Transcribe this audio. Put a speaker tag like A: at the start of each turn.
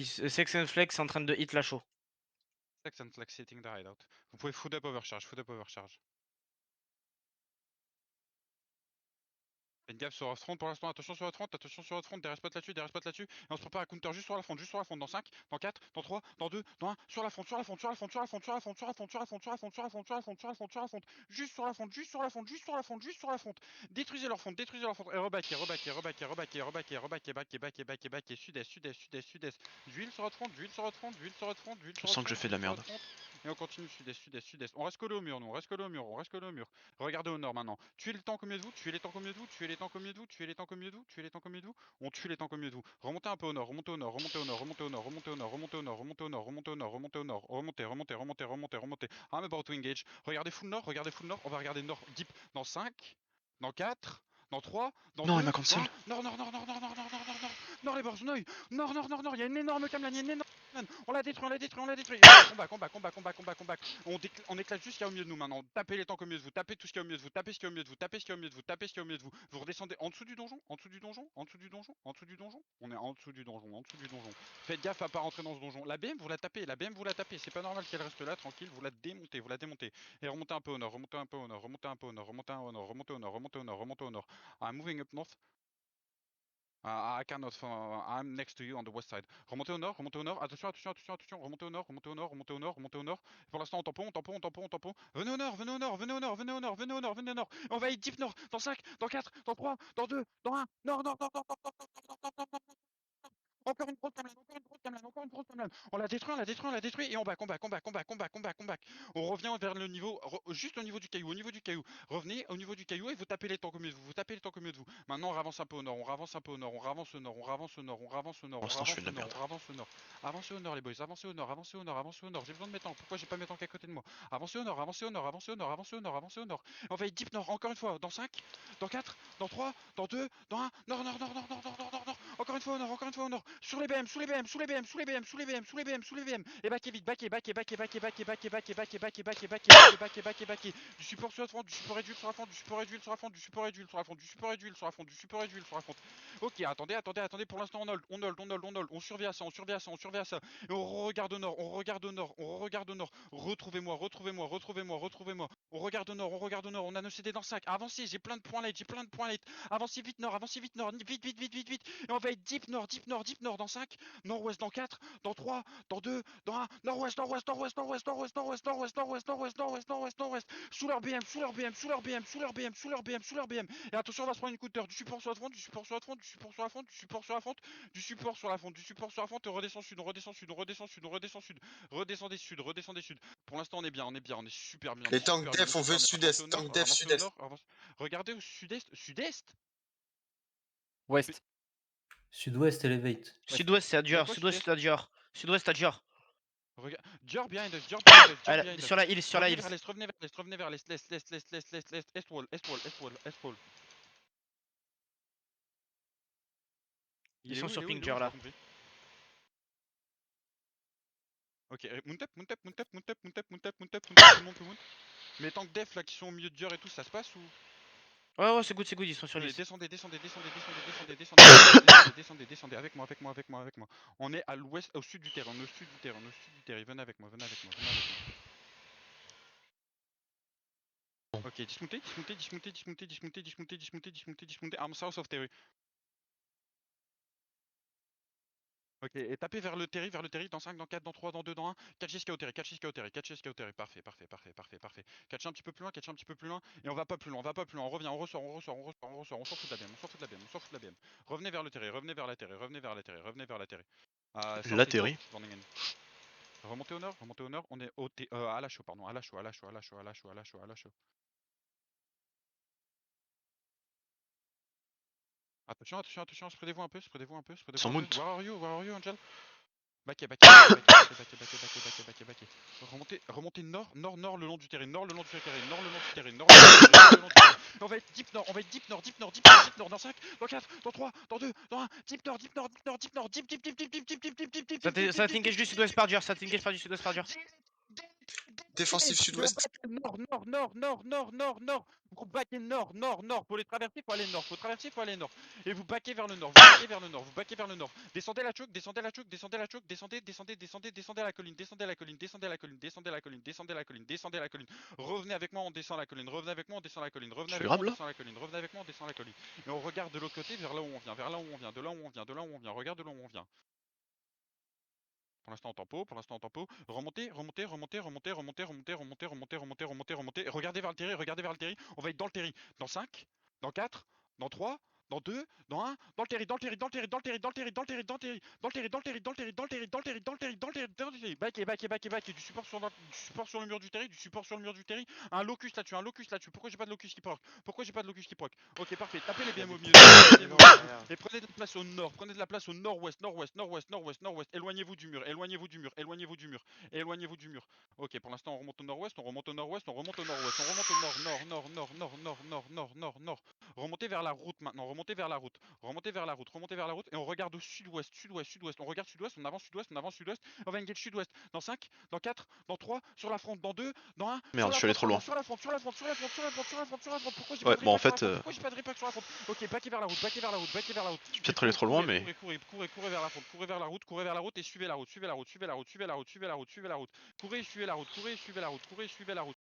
A: Sex and Flex est en train de hit la show.
B: Sex and Flex hitting the hideout. Vous pouvez food up overcharge, food up overcharge. Faites gaffe sur votre front pour l'instant, attention sur votre front, des spots là-dessus, et on se prépare à counter juste sur la front, dans 5, dans 4, dans 3, dans 2, dans 1, sur la front, juste sur la front, détruisez leur front, et rebaquez, sud-est, d'huile sur votre front,
C: Je sens que je fais de la merde.
B: et on continue sud-est, on reste collé au mur, regardez au nord maintenant, tuez le tank au milieu de vous, tuez les tanks au milieu de vous, on tue les tanks au milieu de vous, remontez un peu au nord, remontez, I'm about to engage, regardez full nord, on va regarder nord deep dans 5, dans 4, dans 3, dans 2,
C: Non, il m'a cancel.
B: nord, les bords, nord, il y a une énorme camelane, on la détruit, combat, on éclate juste ce qu'il y a au milieu de nous maintenant, tapez les tanks au milieu de vous, tapez tout ce qu'il y a au milieu de vous, tapez ce qu'il y a au milieu de vous, vous redescendez en dessous du donjon, on est en dessous du donjon, faites gaffe à pas rentrer dans ce donjon, la BM vous la tapez, c'est pas normal qu'elle reste là tranquille, vous la démontez, et remontez un peu au nord, I'm moving up north. I cannot. I'm next to you on the west side. Remontez au nord. Attention. Remontez au nord. Pour l'instant, on tampon. Venez au nord. On va aller deep nord. Dans 5, dans 4, dans 3, dans 2, dans 1. Nord. Encore une grosse camelane. On la détruit, et on back. On revient vers le niveau, juste au niveau du caillou, Revenez au niveau du caillou et vous tapez les tanks au milieu de vous, Maintenant, on avance un peu au nord, on avance au nord. Avancez au nord, les boys, avancez au nord. J'ai besoin de mes tanks, pourquoi j'ai pas mes tanks à côté de moi? Avancez au nord. On va être deep nord, encore une fois, dans 5, dans 4, dans 3, dans 2, dans 1, nord. Encore une fois au nord. Sur les BM. Et backez vite, backez. Du support sur la front, du support et d'huile sur la front. Ok, attendez, pour l'instant on hold. On surveille à ça. Et on regarde au nord. Retrouvez-moi. On regarde au nord. On a nos CD dans 5. Avancez, j'ai plein de points late. Avancez vite nord. Vite. Et on va être deep nord. Dans 5, nord-ouest dans 4, dans 3, dans 2, dans 1, nord-ouest. Sous leur BM. Et attention, on va se prendre une counter. Du support sur la front. Et on redescend sud. Redescendez sud. Pour l'instant, on est bien. On est super bien.
D: Les tanks def, on veut sud-est. Tank def, sud-est.
B: Regardez au sud-est.
A: Ouest.
E: Sud-ouest, elevate.
A: Sud-ouest, c'est à Dior. Sud-ouest, à Dior.
B: Dior behind us.
A: Sur la hill.
B: Revenez vers l'est. Est wall.
A: Ils sont sur ping, Dior là.
B: Ok, mount up. Mais tant que def là qui sont au milieu de Dior et tout, ça se passe ou?
A: Ouais, c'est good, ils sont sur l'île.
B: Descendez avec moi. On est à l'ouest, au sud du terrain, venez avec moi. Ok, dismontez, I'm south of Terry. Ok, et tapez vers le Terry, dans 5, dans 4, dans 3, dans 2, dans 1, 4 GSK au Terry, parfait. Catchez un petit peu plus loin, et on va pas plus loin, on revient, on ressort, on s'en fout de la BM. Revenez vers le Terry, revenez vers la Terry.
C: La Terry.
B: Remontez au nord, on est à la chaud. Attention, spreadez-vous un peu.
C: Sans mount.
B: Where are you, Angel? Backez. Remontez nord le long du terrain, On va être deep nord, dans 5, dans 4, dans 3, dans 2, dans 1, deep nord, deep.
A: Ça t'engage du sud-ouest par Dior.
D: Défensif sud-ouest.
B: Nord. Vous baquez nord, nord, nord. Pour les traverser, faut aller nord. Faut traverser, faut aller nord. Et vous baquez vers le nord. Vous baquez vers le nord. Vous baquez vers le nord. Descendez la choke, descendez la choke, descendez la choke, descendez, descendez, descendez, descendez à la colline, descendez à la colline, descendez à la colline, descendez à la colline, descendez à la colline, descendez à la colline. Revenez avec moi, on descend la colline. Revenez avec moi, on descend la colline. Revenez
C: Je fais
B: avec moi,
C: grab,
B: on
C: là
B: descend la colline. Revenez avec moi, on descend la colline. Et on regarde de l'autre côté vers là où on vient, vers là où on vient, de là où on vient, de là où on vient. Regarde de là où on vient. Pour l'instant en tempo, pour l'instant en tempo. Remontez, remontez, remontez, remontez, remontez, remontez, remontez, remontez, remontez, remontez, remontez. Regardez vers le terri, regardez vers le terri. On va être dans le terri. Dans 5, dans 4, dans 3, dans 2, dans 1, dans le terri, dans le terri, dans le terri, dans le terri, dans le terri, dans le terri, dans le terri, dans le terri, dans le terri, dans le terri, dans le terri, dans le terri, dans le terri, dans le terri, dans le terri. Back et back et back et back et du support sur le mur du terri, du support sur le mur du terri. Un locus là-dessus, un locus là-dessus. Pourquoi j'ai pas de locus qui proc? Pourquoi j'ai pas de locus qui proc? Ok, parfait. Tapez les BM au milieu. Et prenez de la place au nord, prenez de la place au nord-ouest, nord-ouest, nord-ouest, nord-ouest, nord-ouest. Éloignez-vous du mur, éloignez-vous du mur, éloignez-vous du mur, éloignez-vous du mur. Ok, pour l'instant on remonte au nord-ouest, on remonte au nord-ouest, on remonte au nord-ouest, on remonte au nord, nord, nord, nord, nord, nord, nord, nord, nord, nord. Remontez vers la route maintenant, remontez vers la route, remontez vers la route, remontez vers la route et on regarde au sud-ouest, sud-ouest, sud-ouest. On regarde sud-ouest, on avance sud-ouest, on avance sud-ouest. On va engage sud-ouest. Dans 5, dans 4, dans 3, sur la fronte, dans 2, dans 1, sur
C: Merde, je
B: la
C: suis allé
B: fronte,
C: trop loin.
B: sur la fronte, sur la fronte, sur la fronte, sur la fronte, sur la fronte, sur la fronte. Pourquoi j'ai
C: Ouais,
B: pas de
C: bon, en
B: repack sur la
C: fait,
B: fronte? Pourquoi j'ai pas de repack sur la fronte? Ok, backez vers la route, backez vers la route, backez vers la route.
C: je suis peut-être allé trop loin, mais.
B: Courez vers la fronte, courez vers la route et suivez la route, suivez la route, suivez la route, suivez la route, suivez la route, suivez la route, suivez la route. Courez, suivez la route, courez, suivez la route, courez, suivez la route.